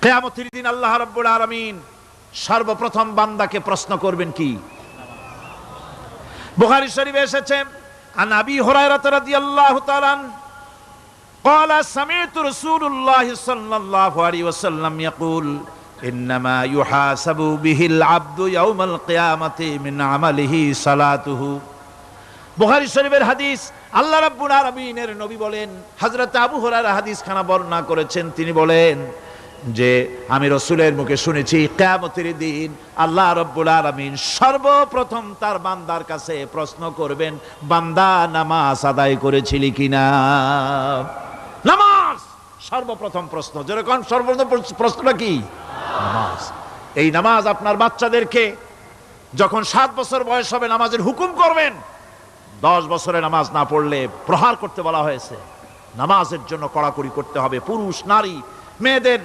কিয়ামতের দিন আল্লাহ রাব্বুল আলামিন সর্বপ্রথম বান্দাকে প্রশ্ন করবেন কি? বুখারী শরীফে এসেছে, আন আবি হুরায়রা রাদিয়াল্লাহু তাআলা قال سمعت رسول الله صلى الله عليه وسلم يقول انما يحاسب به العبد يوم القيامه من عمله صلاته। বুখারী শরীফের হাদিস। আল্লাহ রাব্বুল আলামিনের নবী বলেন, হযরত আবু হুরায়রা হাদিস খানা বর্ণনা করেছেন, তিনি বলেন যে আমি রাসূলের মুখে শুনেছি কিয়ামতের দিন আল্লাহ রাব্বুল আলামিন সর্বপ্রথম তার বান্দার কাছে প্রশ্ন করবেন, বান্দা নামাজ আদায় করেছিলি কিনা। নামাজ সর্বপ্রথম প্রশ্ন। যেরকম সর্বপ্রথম প্রশ্নটা কি? নামাজ। এই নামাজ আপনার বাচ্চাদেরকে যখন 7 বছর বয়স হবে নামাজের হুকুম করবেন, 10 বছরে নামাজ না পড়লে প্রহার করতে বলা হয়েছে। নামাজের জন্য কড়াকড়ি করতে হবে। পুরুষ নারী মেয়েদের